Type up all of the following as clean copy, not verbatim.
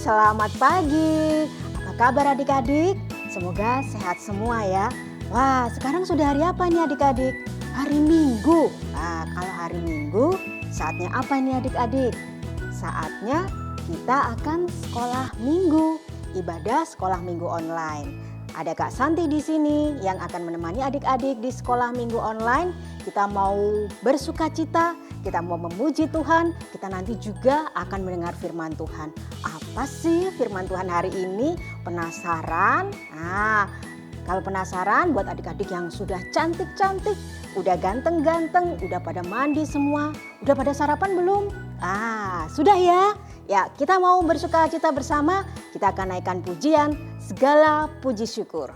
selamat pagi. Apa kabar adik-adik? Semoga sehat semua ya. Wah, sekarang sudah hari apa nih adik-adik? Hari Minggu. Nah, kalau hari Minggu, saatnya apa nih adik-adik? Saatnya kita akan sekolah minggu, ibadah sekolah minggu online. Ada Kak Santi di sini yang akan menemani adik-adik di sekolah minggu online. Kita mau bersukacita, kita mau memuji Tuhan, kita nanti juga akan mendengar firman Tuhan. Apa sih firman Tuhan hari ini? Penasaran? Nah, kalau penasaran buat adik-adik yang sudah cantik-cantik, udah ganteng-ganteng, udah pada mandi semua, udah pada sarapan belum? Sudah ya? Ya, kita mau bersukacita bersama, kita akan naikkan pujian, segala puji syukur.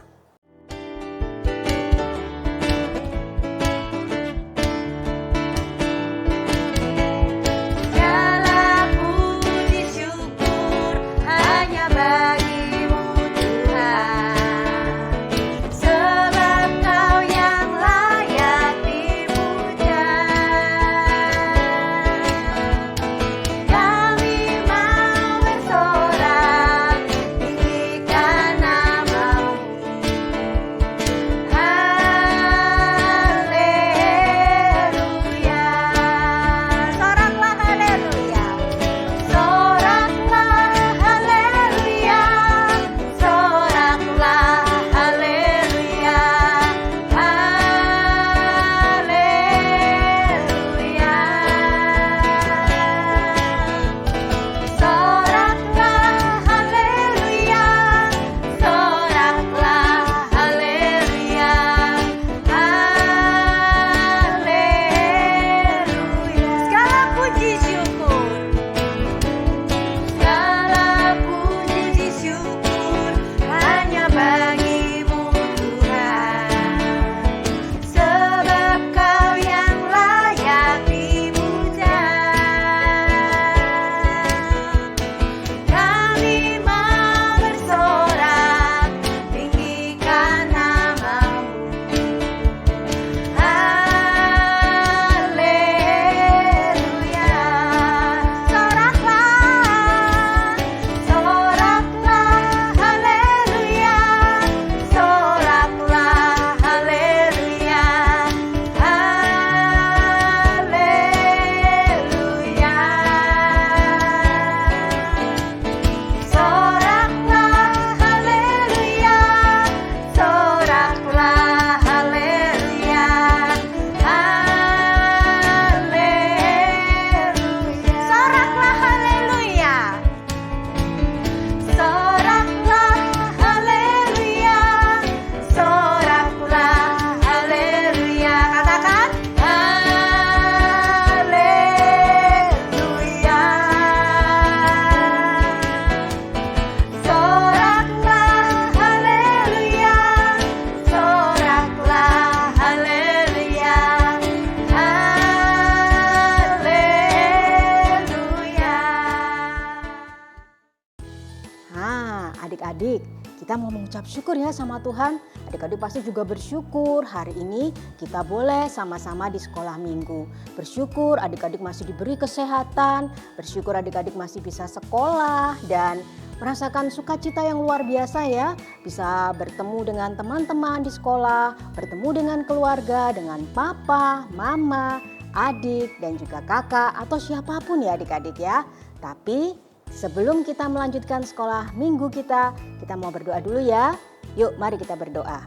Adik-adik, kita mau mengucap syukur ya sama Tuhan. Adik-adik pasti juga bersyukur hari ini kita boleh sama-sama di sekolah minggu. Bersyukur adik-adik masih diberi kesehatan, bersyukur adik-adik masih bisa sekolah dan merasakan sukacita yang luar biasa ya. Bisa bertemu dengan teman-teman di sekolah, bertemu dengan keluarga, dengan papa, mama, adik dan juga kakak atau siapapun ya adik-adik ya. Tapi sebelum kita melanjutkan sekolah minggu kita mau berdoa dulu ya. Yuk mari kita berdoa.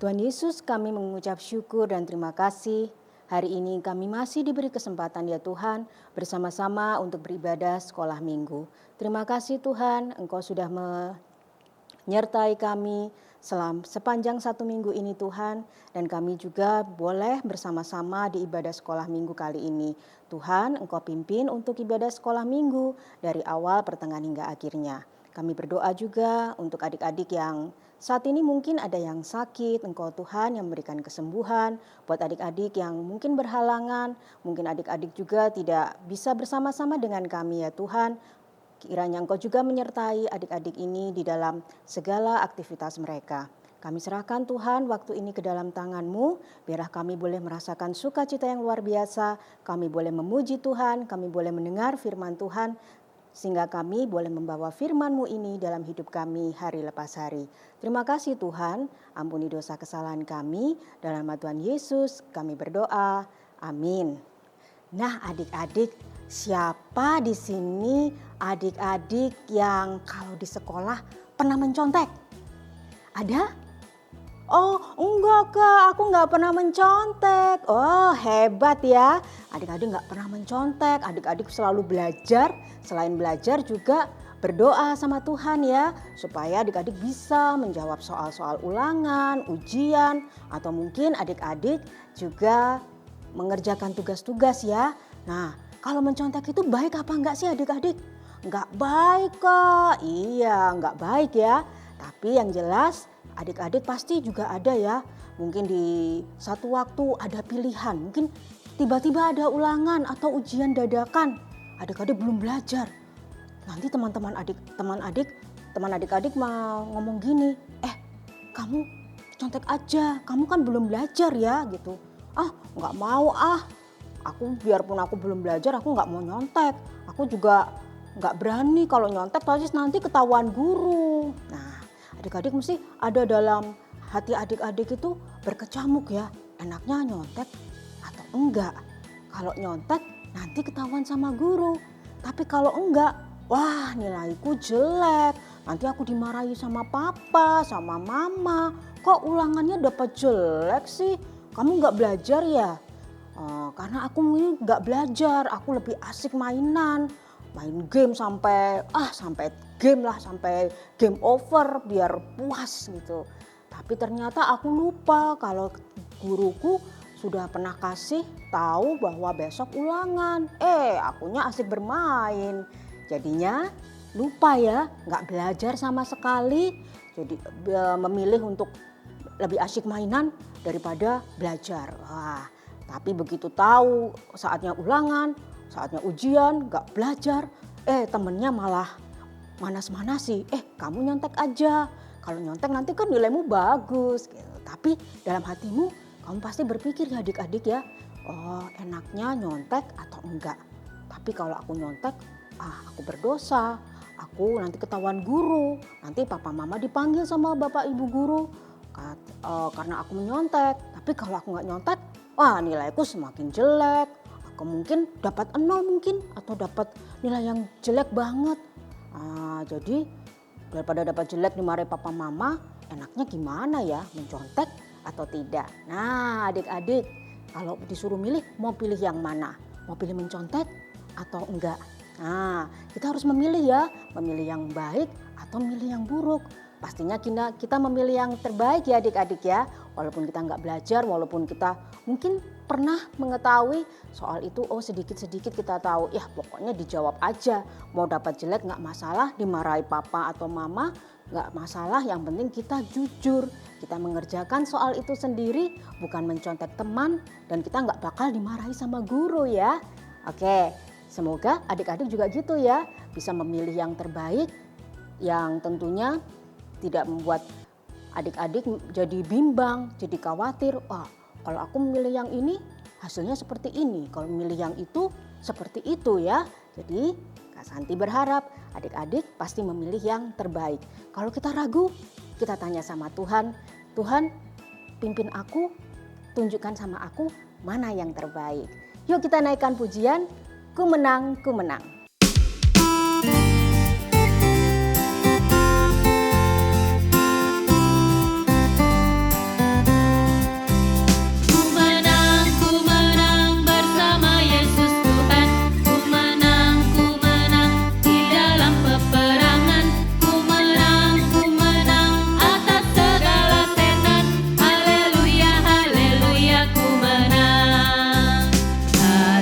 Tuhan Yesus, kami mengucap syukur dan terima kasih. Hari ini kami masih diberi kesempatan ya Tuhan bersama-sama untuk beribadah sekolah minggu. Terima kasih Tuhan, Engkau sudah menyertai kami sepanjang 1 minggu ini Tuhan. Dan kami juga boleh bersama-sama di ibadah sekolah minggu kali ini. Tuhan, Engkau pimpin untuk ibadah sekolah minggu dari awal, pertengahan hingga akhirnya. Kami berdoa juga untuk adik-adik yang saat ini mungkin ada yang sakit, Engkau Tuhan yang memberikan kesembuhan. Buat adik-adik yang mungkin berhalangan, mungkin adik-adik juga tidak bisa bersama-sama dengan kami ya Tuhan. Kiranya Engkau juga menyertai adik-adik ini di dalam segala aktivitas mereka. Kami serahkan Tuhan waktu ini ke dalam tangan-Mu, biarlah kami boleh merasakan sukacita yang luar biasa, kami boleh memuji Tuhan, kami boleh mendengar firman Tuhan, sehingga kami boleh membawa firman-Mu ini dalam hidup kami hari lepas hari. Terima kasih Tuhan, ampuni dosa kesalahan kami, dalam nama Tuhan Yesus kami berdoa, amin. Nah adik-adik, siapa di sini adik-adik yang kalau di sekolah pernah mencontek? Ada? Oh enggak Kak, aku nggak pernah mencontek. Oh hebat ya, adik-adik nggak pernah mencontek, adik-adik selalu belajar, selain belajar juga berdoa sama Tuhan ya, supaya adik-adik bisa menjawab soal-soal ulangan, ujian, atau mungkin adik-adik juga mengerjakan tugas-tugas ya. Nah kalau mencontek itu baik apa enggak sih adik-adik? Enggak baik Kak, iya enggak baik ya. Tapi yang jelas adik-adik pasti juga ada ya, mungkin di satu waktu ada pilihan, mungkin tiba-tiba ada ulangan atau ujian dadakan, adik-adik belum belajar. Nanti teman adik-adik mau ngomong gini, kamu contek aja, kamu kan belum belajar ya gitu. Ah nggak mau aku biarpun aku belum belajar aku nggak mau nyontek, aku juga nggak berani kalau nyontek pasti nanti ketahuan guru. Nah adik-adik mesti ada dalam hati adik-adik itu berkecamuk ya, enaknya nyontek atau enggak. Kalau nyontek nanti ketahuan sama guru, tapi kalau enggak, wah nilaiku jelek, nanti aku dimarahi sama papa, sama mama. Kok ulangannya dapat jelek sih, kamu enggak belajar ya? Karena aku ini enggak belajar, aku lebih asik main game sampai game over biar puas gitu. Tapi ternyata aku lupa kalau guruku sudah pernah kasih tahu bahwa besok ulangan. Akunya asik bermain. Jadinya lupa ya, nggak belajar sama sekali. Jadi memilih untuk lebih asik mainan daripada belajar. Wah, tapi begitu tahu saatnya ulangan, saatnya ujian, gak belajar, temennya malah manas-manasi, kamu nyontek aja, kalau nyontek nanti kan nilaimu bagus gitu. Tapi dalam hatimu kamu pasti berpikir ya adik-adik ya, oh enaknya nyontek atau enggak. Tapi kalau aku nyontek, aku berdosa, aku nanti ketahuan guru, nanti papa mama dipanggil sama bapak ibu guru karena aku menyontek. Tapi kalau aku gak nyontek, wah nilaiku semakin jelek. Aku mungkin dapat 0 mungkin atau dapat nilai yang jelek banget. Jadi daripada dapat jelek dimarahi papa mama, enaknya gimana ya, mencontek atau tidak? Nah adik-adik kalau disuruh milih mau pilih yang mana? Mau pilih mencontek atau enggak? Nah kita harus memilih ya, memilih yang baik atau memilih yang buruk. Pastinya kita memilih yang terbaik ya adik-adik ya. Walaupun kita nggak belajar, walaupun kita mungkin pernah mengetahui soal itu, sedikit-sedikit kita tahu. Ya pokoknya dijawab aja. Mau dapat jelek nggak masalah, dimarahi papa atau mama nggak masalah. Yang penting kita jujur. Kita mengerjakan soal itu sendiri, bukan mencontek teman. Dan kita nggak bakal dimarahi sama guru ya. Oke, semoga adik-adik juga gitu ya. Bisa memilih yang terbaik, yang tentunya tidak membuat adik-adik jadi bimbang, jadi khawatir. Kalau aku memilih yang ini hasilnya seperti ini, kalau memilih yang itu seperti itu ya. Jadi Kak Santi berharap adik-adik pasti memilih yang terbaik. Kalau kita ragu, kita tanya sama Tuhan, Tuhan pimpin aku, tunjukkan sama aku mana yang terbaik. Yuk kita naikkan pujian, ku menang, ku menang.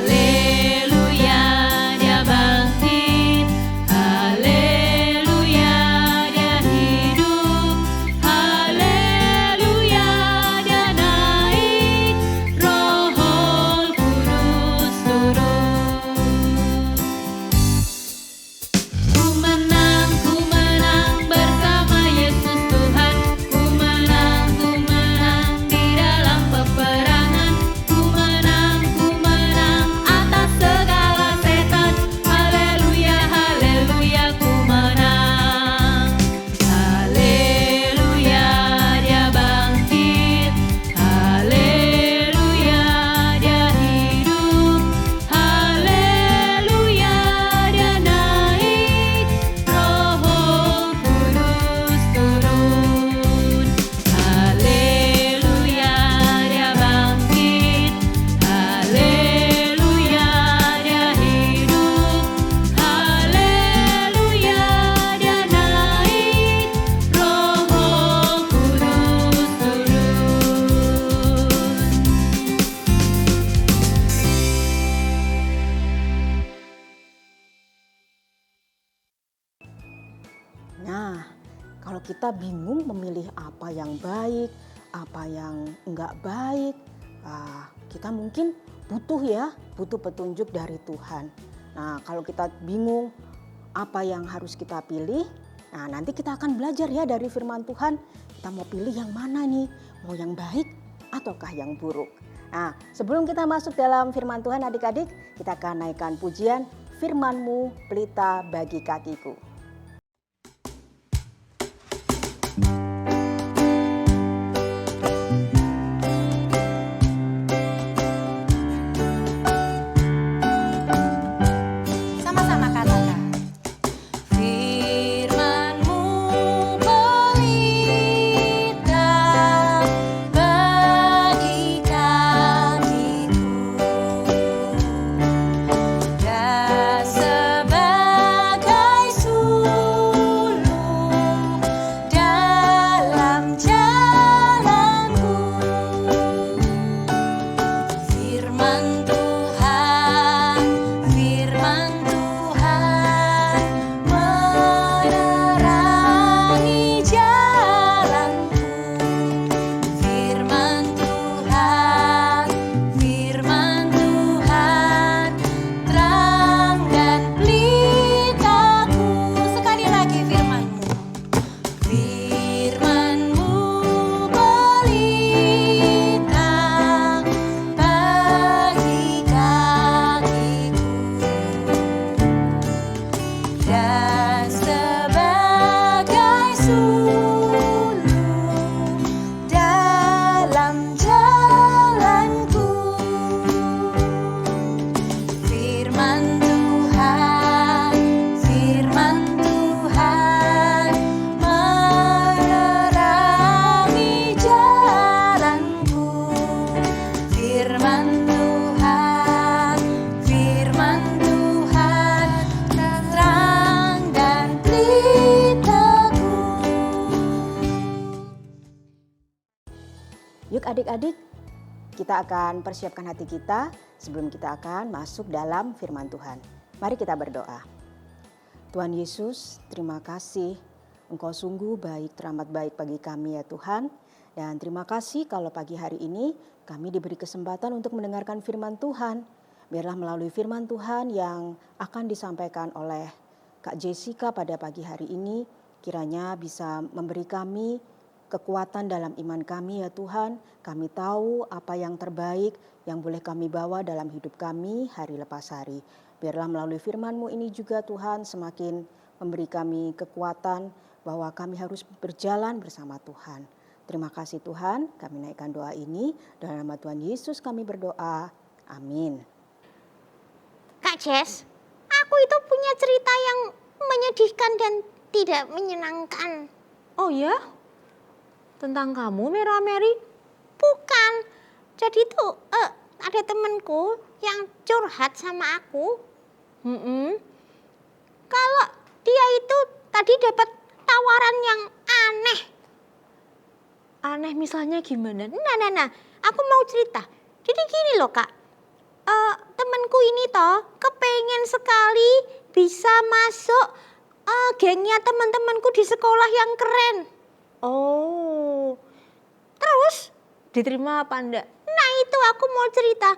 Haleluya, dia kalau kita bingung memilih apa yang baik, apa yang enggak baik, kita mungkin butuh petunjuk dari Tuhan. Nah, kalau kita bingung apa yang harus kita pilih, nah nanti kita akan belajar ya dari firman Tuhan. Kita mau pilih yang mana nih? Mau yang baik ataukah yang buruk? Nah, sebelum kita masuk dalam firman Tuhan adik-adik, kita akan naikkan pujian Firman-Mu pelita bagi kakiku. Yuk adik-adik, kita akan persiapkan hati kita sebelum kita akan masuk dalam firman Tuhan. Mari kita berdoa. Tuhan Yesus, terima kasih. Engkau sungguh baik, teramat baik bagi kami ya Tuhan. Dan terima kasih kalau pagi hari ini kami diberi kesempatan untuk mendengarkan firman Tuhan. Biarlah melalui firman Tuhan yang akan disampaikan oleh Kak Jessica pada pagi hari ini, kiranya bisa memberi kami kekuatan dalam iman kami ya Tuhan. Kami tahu apa yang terbaik yang boleh kami bawa dalam hidup kami hari lepas hari. Biarlah melalui firman-Mu ini juga Tuhan semakin memberi kami kekuatan bahwa kami harus berjalan bersama Tuhan. Terima kasih Tuhan, kami naikkan doa ini. Dalam nama Tuhan Yesus kami berdoa. Amin. Kak Jess, aku itu punya cerita yang menyedihkan dan tidak menyenangkan. Oh ya? Tentang kamu, Mary? Bukan. Jadi tuh ada temanku yang curhat sama aku. Kalau dia itu tadi dapat tawaran yang aneh. Aneh misalnya gimana? Nah, aku mau cerita. Jadi gini loh Kak, temanku ini toh kepengen sekali bisa masuk gengnya teman-temanku di sekolah yang keren. Oh, Terus, diterima apa enggak? nah itu aku mau cerita.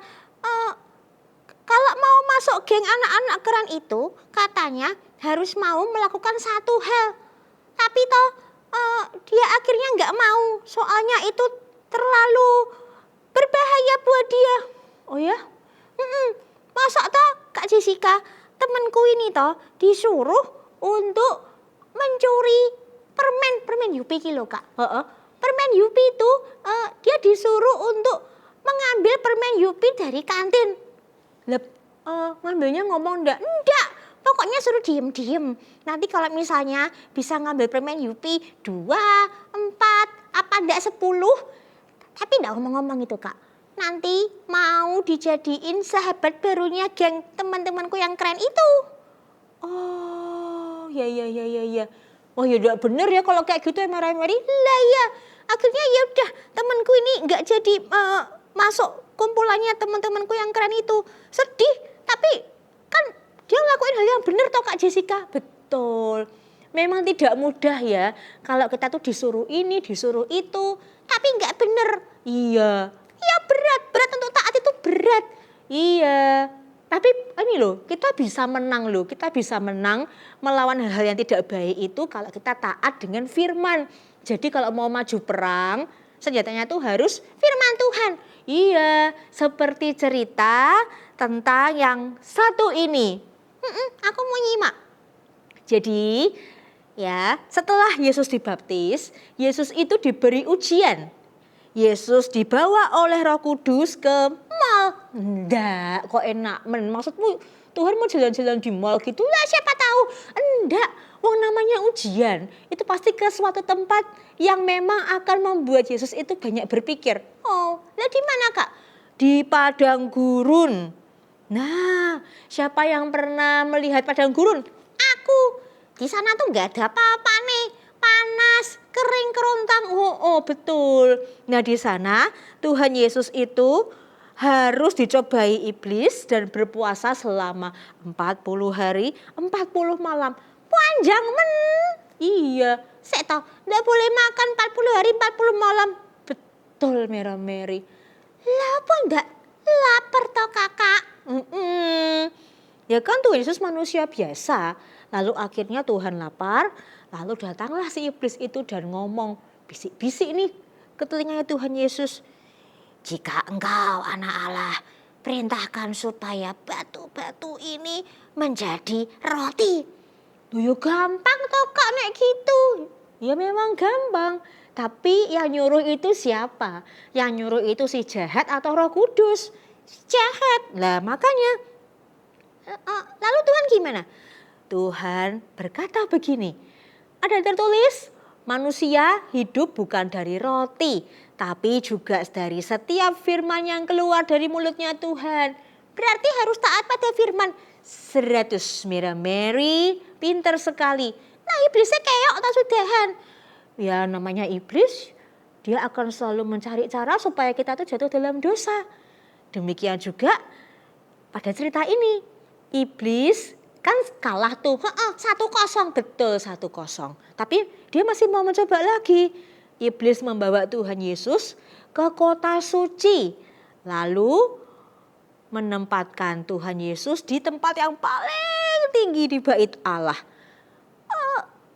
Kalau mau masuk geng anak-anak keren itu, katanya harus mau melakukan satu hal. Tapi toh dia akhirnya nggak mau, soalnya itu terlalu berbahaya buat dia. Oh ya? Masa toh Kak Jessica, temanku ini toh disuruh untuk mencuri permen Yupi kilo Kak. Permen Yupi itu dia disuruh untuk mengambil permen Yupi dari kantin. Ngambilnya ngomong enggak? Enggak, pokoknya suruh diem-diem. Nanti kalau misalnya bisa ngambil permen Yupi 2, 4, apa enggak 10. Tapi enggak ngomong-ngomong itu Kak. Nanti mau dijadiin sahabat barunya geng teman-temanku yang keren itu. Oh, ya. Oh ya udah bener ya kalau kayak gitu ya Mary. Lah ya, akhirnya ya udah temanku ini nggak jadi masuk kumpulannya teman-temanku yang keren itu. Sedih, tapi kan dia ngelakuin hal yang bener toh Kak Jessica. Betul. memang tidak mudah ya. Kalau kita tuh disuruh ini, disuruh itu. Tapi nggak bener. Iya, Ya berat untuk taat itu berat. iya. Tapi ini loh, kita bisa menang loh. Kita bisa menang melawan hal-hal yang tidak baik itu kalau kita taat dengan firman. Jadi kalau mau maju perang, senjatanya tuh harus Firman Tuhan. iya, seperti cerita tentang yang satu ini. Aku mau nyimak. Jadi ya setelah Yesus dibaptis, Yesus itu diberi ujian. Yesus dibawa oleh Roh Kudus ke mall. Enggak, kok enak. Maksudmu Tuhan mau jalan-jalan di mall gitu? Lah siapa tahu. Enggak, wong namanya ujian. Itu pasti ke suatu tempat yang memang akan membuat Yesus itu banyak berpikir. Oh, lah di mana Kak? Di padang gurun. Nah, siapa yang pernah melihat padang gurun? Aku. Di sana tuh nggak ada apa-apa nih. Panas, kering kerontang. Oh, betul. Nah, di sana Tuhan Yesus itu harus dicobai iblis dan berpuasa selama 40 hari, 40 malam. Panjang men. Iya, Sek toh, nggak boleh makan 40 hari 40 malam. betul Merah Mary. Lah apa nggak lapar toh Kakak? Ya kan Tuhan Yesus manusia biasa. Lalu akhirnya Tuhan lapar, lalu datanglah si iblis itu dan ngomong bisik-bisik nih ke telinganya Tuhan Yesus. Jika engkau anak Allah, perintahkan supaya batu-batu ini menjadi roti. Loh ya Gampang toh Kak nek gitu. ya memang gampang. Tapi yang nyuruh itu siapa? Yang nyuruh itu si jahat atau Roh Kudus? Jahat. Lah makanya Lalu Tuhan gimana? Tuhan berkata begini. Ada tertulis, manusia hidup bukan dari roti, tapi juga dari setiap firman yang keluar dari mulutnya Tuhan. Berarti harus taat pada firman. 100 Merah Mary, pinter sekali. Nah iblisnya keok tak sudahan. Ya namanya iblis, dia akan selalu mencari cara supaya kita tuh jatuh dalam dosa. Demikian juga pada cerita ini. Iblis kan kalah tuh. 1-0. Betul 1-0. Tapi dia masih mau mencoba lagi. Iblis membawa Tuhan Yesus ke kota suci. Lalu menempatkan Tuhan Yesus di tempat yang paling tinggi di bait Allah.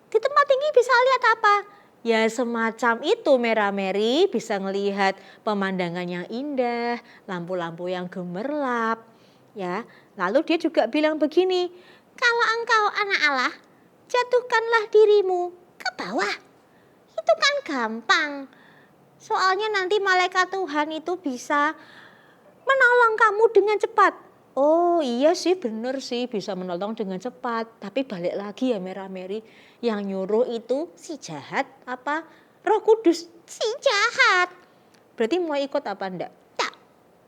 Di tempat tinggi bisa lihat apa? Ya semacam itu Merah Mary, bisa ngelihat pemandangan yang indah, lampu-lampu yang gemerlap. Ya, lalu dia juga bilang begini, Kalau engkau anak Allah, jatuhkanlah dirimu ke bawah. Itu kan gampang. Soalnya nanti malaikat Tuhan itu bisa menolong kamu dengan cepat. oh iya sih bener sih bisa menolong dengan cepat. Tapi balik lagi ya Merah Mary, yang nyuruh itu si jahat apa Roh Kudus. Si jahat. Berarti mau ikut apa enggak? Tak.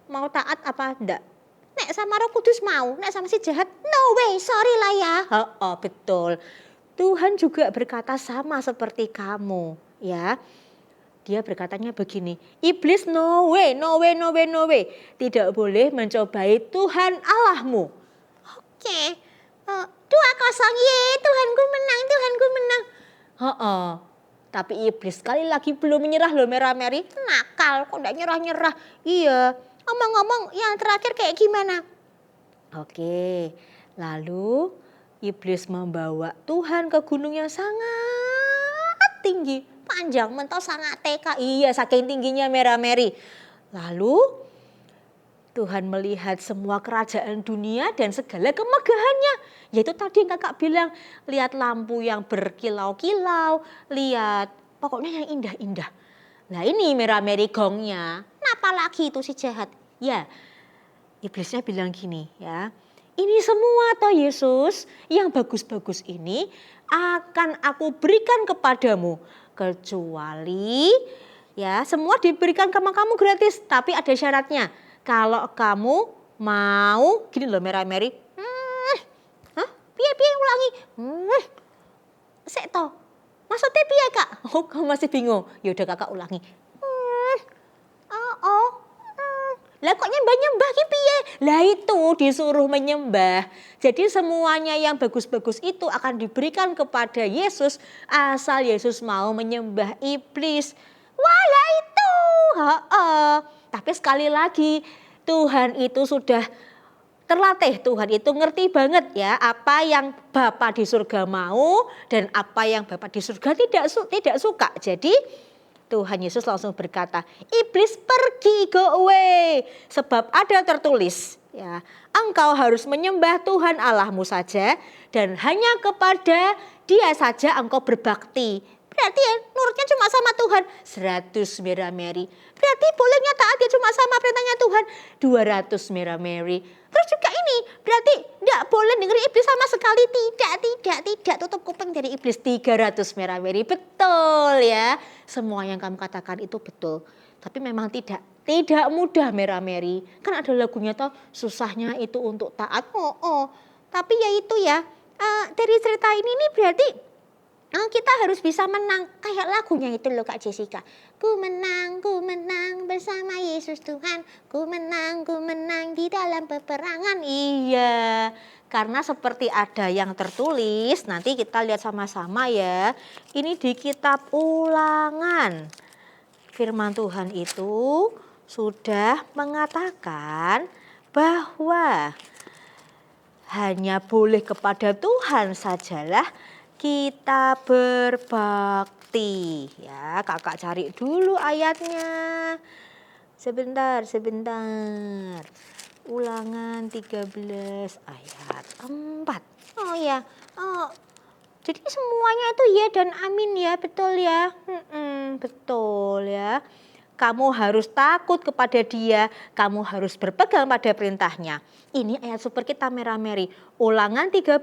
Mau taat apa enggak? Nek sama Roh Kudus mau, nek sama si jahat, no way, sorry lah ya. Oh, betul. Tuhan juga berkata sama seperti kamu, ya. Dia berkatanya begini, iblis no way, no way, no way, no way. Tidak boleh mencobai Tuhan Allahmu. Oke. 2-0, ye, Tuhanku menang, Tuhanku menang. Tapi iblis sekali lagi belum menyerah loh Merah Mary. Nakal, kok gak nyerah-nyerah. Iya. Ngomong-ngomong, yang terakhir kayak gimana? Oke, lalu iblis membawa Tuhan ke gunung yang sangat tinggi. Panjang mentok sangat TK. Iya, saking tingginya Merah Mary. Lalu Tuhan melihat semua kerajaan dunia dan segala kemegahannya. Yaitu tadi yang kakak bilang, lihat lampu yang berkilau-kilau, lihat pokoknya yang indah-indah. Nah ini Merah Mary gongnya. Kenapa lagi itu si jahat? Ya, iblisnya bilang gini ya, ini semua toh Yesus yang bagus-bagus ini akan aku berikan kepadamu. Kecuali ya semua diberikan sama kamu gratis, tapi ada syaratnya. Kalau kamu mau, gini loh Merah Mary. Piye ulangi. Sek toh. Maksudnya piye Kak? Oh kamu masih bingung, yaudah kakak ulangi. Lah kok nyembah-nyembah ki piye? Lah itu disuruh menyembah. Jadi semuanya yang bagus-bagus itu akan diberikan kepada Yesus asal Yesus mau menyembah iblis. Wah lah itu. Heeh. Tapi sekali lagi Tuhan itu sudah terlatih, Tuhan itu ngerti banget ya apa yang Bapa di surga mau dan apa yang Bapa di surga tidak suka. Jadi Tuhan Yesus langsung berkata, iblis pergi, go away. Sebab ada tertulis, ya, engkau harus menyembah Tuhan Allahmu saja dan hanya kepada Dia saja engkau berbakti. Berarti ya nurutnya cuma sama Tuhan 100 merah Mary. Berarti bolehnya taat ya cuma sama perintahnya Tuhan 200 merah Mary. Terus juga ini berarti tidak boleh dengerin iblis sama sekali. Tidak tutup kuping dari iblis 300 merah Mary. Betul ya. Semua yang kamu katakan itu betul. Tapi memang tidak mudah merah Mary. Kan ada lagunya toh susahnya itu untuk taat. Tapi ya itu ya dari cerita ini nih berarti kita harus bisa menang kayak lagunya itu loh Kak Jessica. Ku menang bersama Yesus Tuhan. Ku menang di dalam peperangan. Iya, karena seperti ada yang tertulis, nanti kita lihat sama-sama ya. Ini di kitab Ulangan. Firman Tuhan itu sudah mengatakan bahwa hanya boleh kepada Tuhan sajalah kita berbakti. Ya, kakak cari dulu ayatnya. Sebentar. Ulangan 13 ayat 4. Oh ya, jadi semuanya itu ya dan amin ya, betul ya. Betul ya. Kamu harus takut kepada Dia, kamu harus berpegang pada perintahnya. Ini ayat super kita merah Mary. Ulangan 13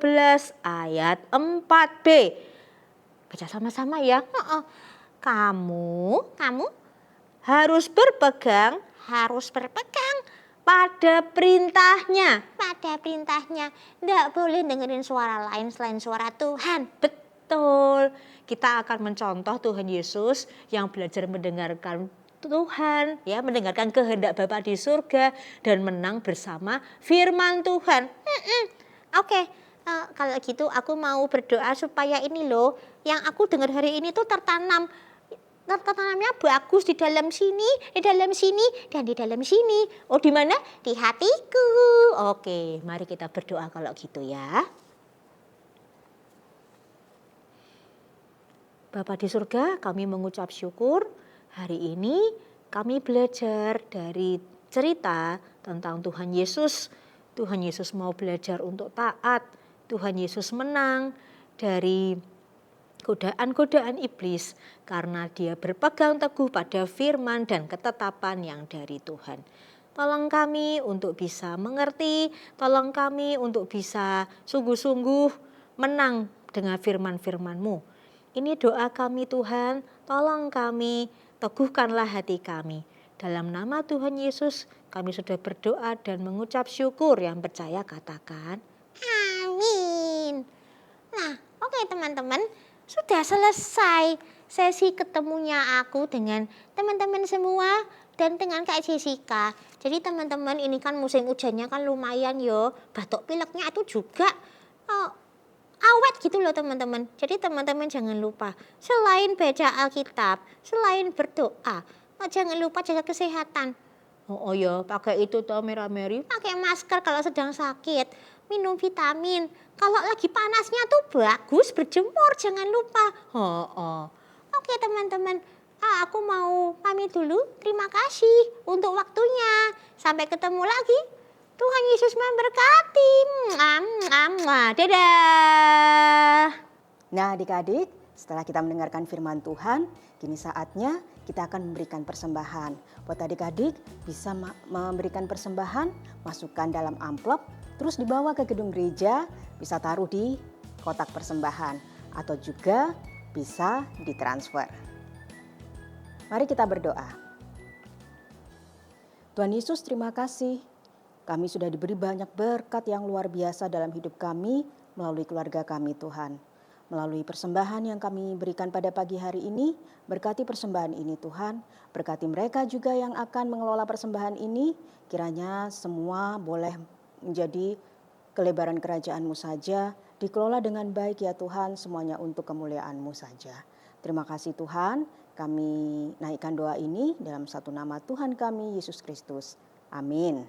ayat 4b. Baca sama-sama ya. Kamu harus berpegang pada perintahnya. Tidak boleh dengerin suara lain selain suara Tuhan. Betul. Kita akan mencontoh Tuhan Yesus yang belajar mendengarkan Tuhan, ya, mendengarkan kehendak Bapa di surga dan menang bersama firman Tuhan. Oke, kalau gitu aku mau berdoa supaya ini loh yang aku dengar hari ini tuh tertanamnya bagus di dalam sini, dan di dalam sini. Oh, di mana? Di hatiku. Oke, mari kita berdoa kalau gitu ya. Bapa di surga, kami mengucap syukur hari ini kami belajar dari cerita tentang Tuhan Yesus. Tuhan Yesus mau belajar untuk taat. Tuhan Yesus menang dari godaan-godaan iblis karena Dia berpegang teguh pada firman dan ketetapan yang dari Tuhan. Tolong kami untuk bisa mengerti, tolong kami untuk bisa sungguh-sungguh menang dengan firman-firman-Mu. Ini doa kami Tuhan, tolong kami, teguhkanlah hati kami. Dalam nama Tuhan Yesus kami sudah berdoa dan mengucap syukur, yang percaya katakan Amin. Nah, oke teman-teman, sudah selesai sesi ketemunya aku dengan teman-teman semua dan dengan Kak Jessica. Jadi teman-teman, ini kan musim hujannya kan lumayan yo, batuk pileknya itu juga awet gitu loh teman-teman. Jadi teman-teman jangan lupa, selain baca Alkitab, selain berdoa, jangan lupa jaga kesehatan. Oh ya, pakai itu toh merah Mary. Pakai masker kalau sedang sakit, minum vitamin. Kalau lagi panasnya tuh bagus berjemur, jangan lupa. Oke teman-teman, aku mau pamit dulu. Terima kasih untuk waktunya. Sampai ketemu lagi. Tuhan Yesus memberkati. Dadah. Nah adik-adik, setelah kita mendengarkan firman Tuhan, kini saatnya kita akan memberikan persembahan. Buat adik-adik bisa memberikan persembahan, masukkan dalam amplop, terus dibawa ke gedung gereja, bisa taruh di kotak persembahan, atau juga bisa ditransfer. Mari kita berdoa. Tuhan Yesus, terima kasih. Kami sudah diberi banyak berkat yang luar biasa dalam hidup kami melalui keluarga kami Tuhan. melalui persembahan yang kami berikan pada pagi hari ini. Berkati persembahan ini Tuhan, berkati mereka juga yang akan mengelola persembahan ini. Kiranya semua boleh menjadi kelebaran kerajaan-Mu saja, dikelola dengan baik ya Tuhan, semuanya untuk kemuliaan-Mu saja. Terima kasih Tuhan, kami naikkan doa ini dalam satu nama Tuhan kami, Yesus Kristus. Amin.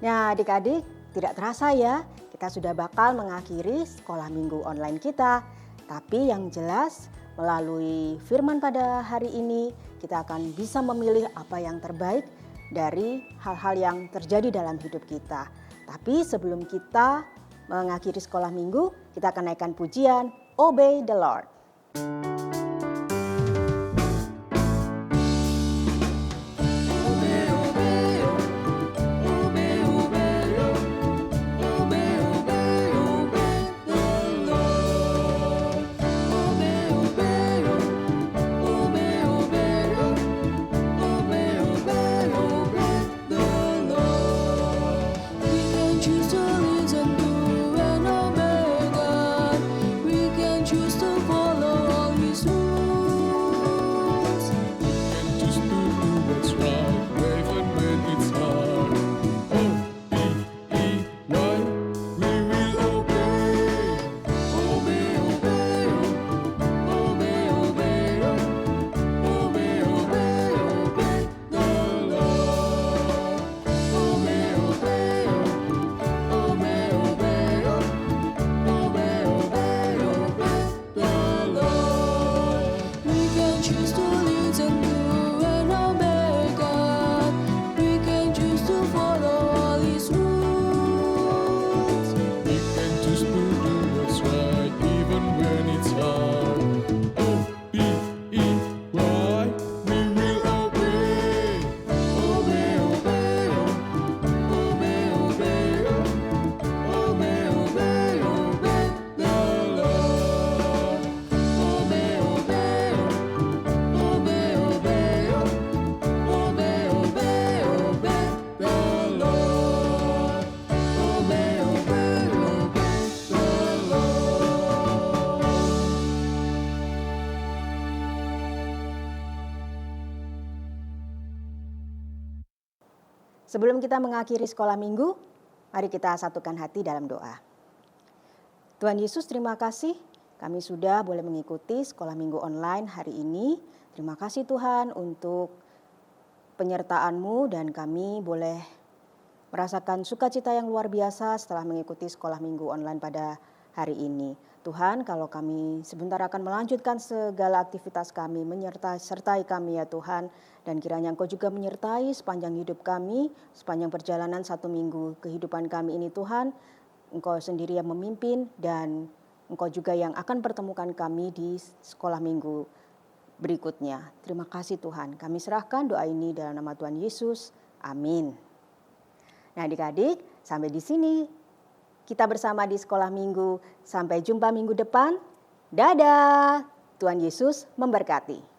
Nah adik-adik, tidak terasa ya, kita sudah bakal mengakhiri sekolah minggu online kita. Tapi yang jelas melalui firman pada hari ini, kita akan bisa memilih apa yang terbaik dari hal-hal yang terjadi dalam hidup kita. Tapi sebelum kita mengakhiri sekolah minggu, kita akan naikkan pujian Obey the Lord. Sebelum kita mengakhiri sekolah minggu, mari kita satukan hati dalam doa. Tuhan Yesus, terima kasih kami sudah boleh mengikuti sekolah minggu online hari ini. Terima kasih Tuhan untuk penyertaan-Mu dan kami boleh merasakan sukacita yang luar biasa setelah mengikuti sekolah minggu online pada hari ini. Tuhan, kalau kami sebentar akan melanjutkan segala aktivitas kami, sertai kami ya Tuhan. Dan kiranya Engkau juga menyertai sepanjang hidup kami, sepanjang perjalanan 1 minggu kehidupan kami ini Tuhan. Engkau sendiri yang memimpin dan Engkau juga yang akan pertemukan kami di sekolah minggu berikutnya. Terima kasih Tuhan, kami serahkan doa ini dalam nama Tuhan Yesus. Amin. Nah adik-adik, sampai di sini kita bersama di sekolah minggu. Sampai jumpa minggu depan. Dadah. Tuhan Yesus memberkati.